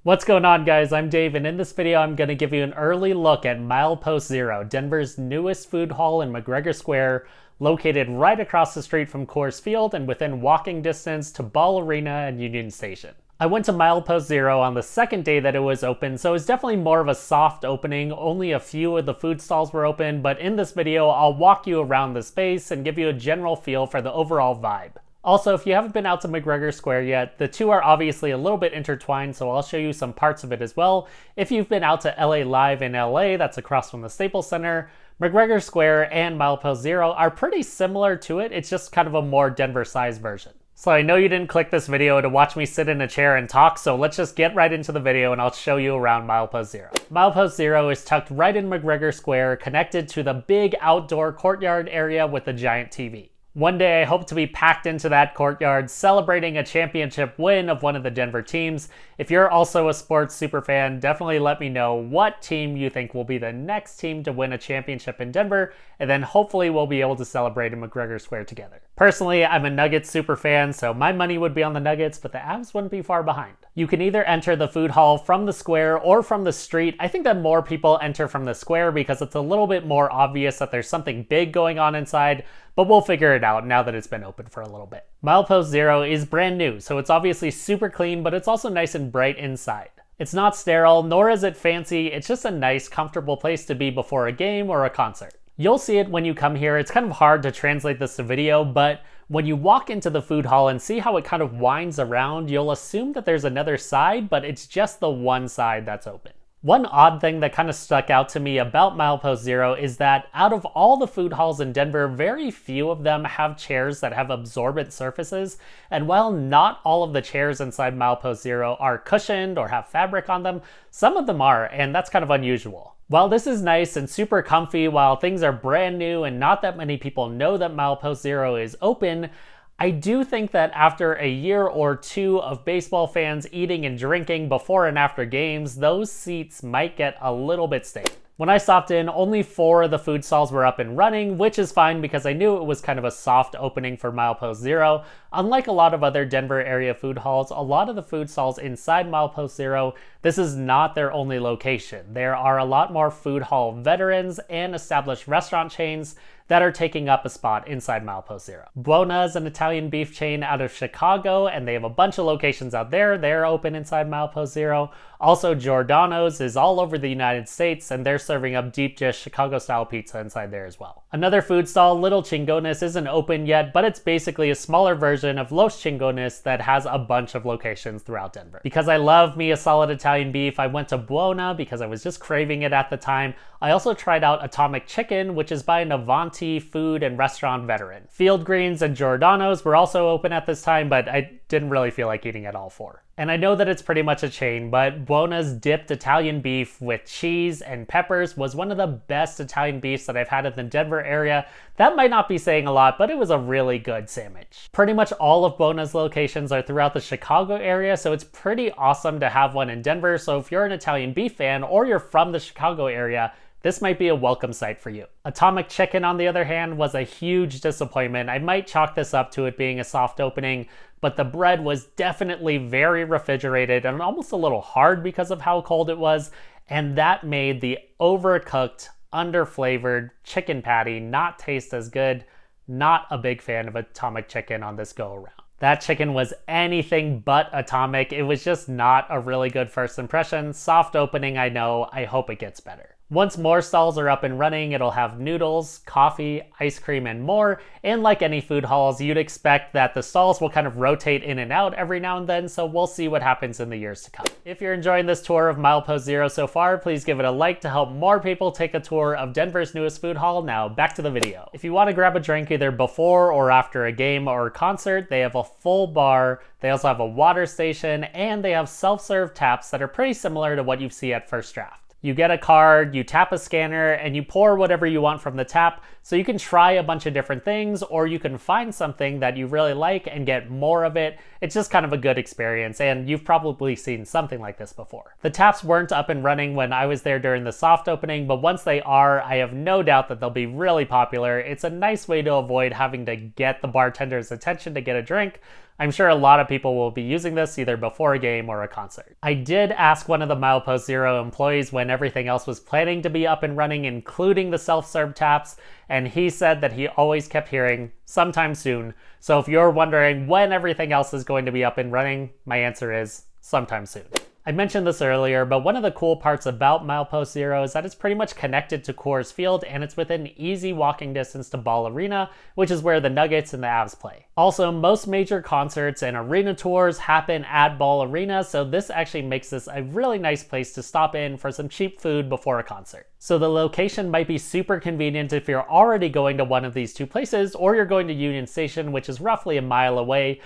What's going on, guys? I'm Dave, and in this video I'm going to give you an early look at Milepost Zero, Denver's newest food hall in McGregor Square, located right across the street from Coors Field and within walking distance to Ball Arena and Union Station. I went to Milepost Zero on the second day that it was open, so it's definitely more of a soft opening. Only a few of the food stalls were open, but in this video I'll walk you around the space and give you a general feel for the overall vibe. Also, if you haven't been out to McGregor Square yet, the two are obviously a little bit intertwined, so I'll show you some parts of it as well. If you've been out to LA Live in LA, that's across from the Staples Center, McGregor Square and Milepost Zero are pretty similar to it, it's just kind of a more Denver-sized version. So I know you didn't click this video to watch me sit in a chair and talk, so let's just get right into the video and I'll show you around Milepost Zero. Milepost Zero is tucked right in McGregor Square, connected to the big outdoor courtyard area with the giant TV. One day I hope to be packed into that courtyard celebrating a championship win of one of the Denver teams. If you're also a sports superfan, definitely let me know what team you think will be the next team to win a championship in Denver, and then hopefully we'll be able to celebrate in McGregor Square together. Personally, I'm a Nuggets superfan, so my money would be on the Nuggets, but the Avs wouldn't be far behind. You can either enter the food hall from the square or from the street. I think that more people enter from the square because it's a little bit more obvious that there's something big going on inside, but we'll figure it out now that it's been open for a little bit. Milepost Zero is brand new, so it's obviously super clean, but it's also nice and bright inside. It's not sterile, nor is it fancy, it's just a nice, comfortable place to be before a game or a concert. You'll see it when you come here. It's kind of hard to translate this to video, but when you walk into the food hall and see how it kind of winds around, you'll assume that there's another side, but it's just the one side that's open. One odd thing that kind of stuck out to me about Milepost Zero is that out of all the food halls in Denver, very few of them have chairs that have absorbent surfaces. And while not all of the chairs inside Milepost Zero are cushioned or have fabric on them, some of them are, and that's kind of unusual. While this is nice and super comfy, while things are brand new and not that many people know that Milepost Zero is open, I do think that after a year or two of baseball fans eating and drinking before and after games, those seats might get a little bit stale. When I stopped in, only 4 of the food stalls were up and running, which is fine because I knew it was kind of a soft opening for Milepost Zero. Unlike a lot of other Denver area food halls, a lot of the food stalls inside Milepost Zero, this is not their only location. There are a lot more food hall veterans and established restaurant chains that are taking up a spot inside Milepost Zero. Buona is an Italian beef chain out of Chicago, and they have a bunch of locations out there. They're open inside Milepost Zero. Also, Giordano's is all over the United States, and they're serving up deep dish Chicago-style pizza inside there as well. Another food stall, Little Chingones, isn't open yet, but it's basically a smaller version of Los Chingones that has a bunch of locations throughout Denver. Because I love me a solid Italian beef, I went to Buona because I was just craving it at the time. I also tried out Atomic Chicken, which is by an Avanti food and restaurant veteran. Field Greens and Giordano's were also open at this time, but I didn't really feel like eating at all 4. And I know that it's pretty much a chain, but Buona's dipped Italian beef with cheese and peppers was one of the best Italian beefs that I've had in the Denver area. That might not be saying a lot, but it was a really good sandwich. Pretty much all of Buona's locations are throughout the Chicago area, so it's pretty awesome to have one in Denver. So if you're an Italian beef fan or you're from the Chicago area, this might be a welcome sight for you. Atomic Chicken, on the other hand, was a huge disappointment. I might chalk this up to it being a soft opening, but the bread was definitely very refrigerated and almost a little hard because of how cold it was, and that made the overcooked, underflavored chicken patty not taste as good. Not a big fan of Atomic Chicken on this go around. That chicken was anything but atomic. It was just not a really good first impression. Soft opening, I know. I hope it gets better. Once more stalls are up and running, it'll have noodles, coffee, ice cream, and more. And like any food halls, you'd expect that the stalls will kind of rotate in and out every now and then, so we'll see what happens in the years to come. If you're enjoying this tour of Milepost Zero so far, please give it a like to help more people take a tour of Denver's newest food hall. Now back to the video. If you want to grab a drink either before or after a game or a concert, they have a full bar. They also have a water station, and they have self-serve taps that are pretty similar to what you see at First Draft. You get a card, you tap a scanner, and you pour whatever you want from the tap, so you can try a bunch of different things, or you can find something that you really like and get more of it. It's just kind of a good experience, and you've probably seen something like this before. The taps weren't up and running when I was there during the soft opening, but once they are, I have no doubt that they'll be really popular. It's a nice way to avoid having to get the bartender's attention to get a drink. I'm sure a lot of people will be using this either before a game or a concert. I did ask one of the Milepost Zero employees when everything else was planning to be up and running, including the self-serve taps, and he said that he always kept hearing sometime soon. So if you're wondering when everything else is going to be up and running, my answer is sometime soon. I mentioned this earlier, but one of the cool parts about Milepost Zero is that it's pretty much connected to Coors Field, and it's within easy walking distance to Ball Arena, which is where the Nuggets and the Avs play. Also, most major concerts and arena tours happen at Ball Arena, so this actually makes this a really nice place to stop in for some cheap food before a concert. So the location might be super convenient if you're already going to one of these two places, or you're going to Union Station, which is roughly a mile away,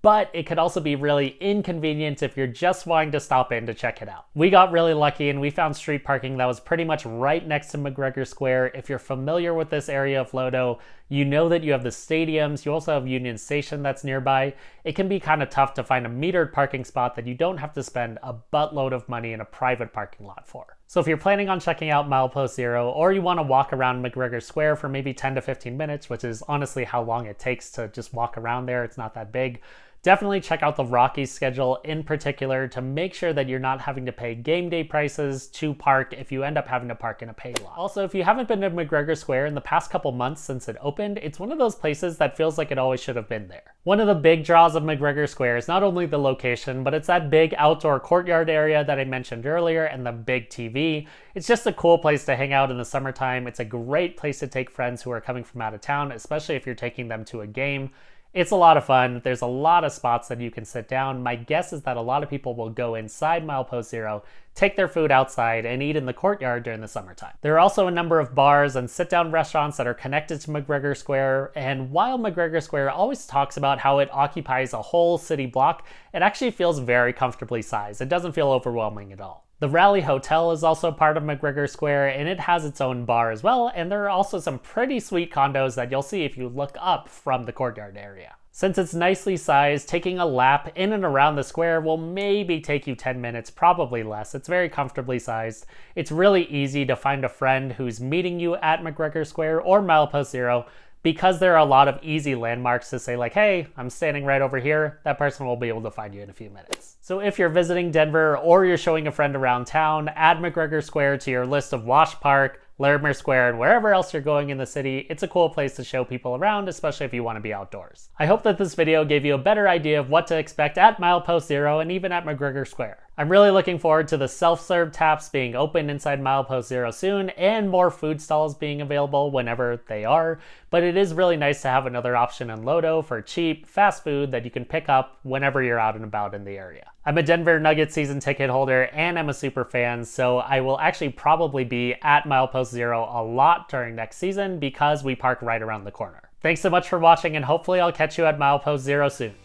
but it could also be really inconvenient if you're just wanting to stop in to check it out. We got really lucky and we found street parking that was pretty much right next to McGregor Square. If you're familiar with this area of LoDo, you know that you have the stadiums, you also have Union Station that's nearby. It can be kind of tough to find a metered parking spot that you don't have to spend a buttload of money in a private parking lot for. So if you're planning on checking out Milepost Zero, or you want to walk around McGregor Square for maybe 10 to 15 minutes, which is honestly how long it takes to just walk around there, it's not that big, definitely check out the Rockies schedule in particular to make sure that you're not having to pay game day prices to park if you end up having to park in a paid lot. Also, if you haven't been to McGregor Square in the past couple months since it opened, it's one of those places that feels like it always should have been there. One of the big draws of McGregor Square is not only the location, but it's that big outdoor courtyard area that I mentioned earlier and the big TV. It's just a cool place to hang out in the summertime. It's a great place to take friends who are coming from out of town, especially if you're taking them to a game. It's a lot of fun. There's a lot of spots that you can sit down. My guess is that a lot of people will go inside Milepost Zero, take their food outside, and eat in the courtyard during the summertime. There are also a number of bars and sit-down restaurants that are connected to McGregor Square, and while McGregor Square always talks about how it occupies a whole city block, it actually feels very comfortably sized. It doesn't feel overwhelming at all. The Raleigh Hotel is also part of McGregor Square, and it has its own bar as well, and there are also some pretty sweet condos that you'll see if you look up from the courtyard area. Since it's nicely sized, taking a lap in and around the square will maybe take you 10 minutes, probably less. It's very comfortably sized. It's really easy to find a friend who's meeting you at McGregor Square or Milepost Zero, because there are a lot of easy landmarks to say like, hey, I'm standing right over here. That person will be able to find you in a few minutes. So if you're visiting Denver or you're showing a friend around town, add McGregor Square to your list of Wash Park, Larimer Square, and wherever else you're going in the city. It's a cool place to show people around, especially if you want to be outdoors. I hope that this video gave you a better idea of what to expect at Milepost Zero and even at McGregor Square. I'm really looking forward to the self-serve taps being open inside Milepost Zero soon and more food stalls being available whenever they are, but it is really nice to have another option in LoDo for cheap, fast food that you can pick up whenever you're out and about in the area. I'm a Denver Nuggets season ticket holder and I'm a super fan, so I will actually probably be at Milepost Zero a lot during next season because we park right around the corner. Thanks so much for watching, and hopefully I'll catch you at Milepost Zero soon.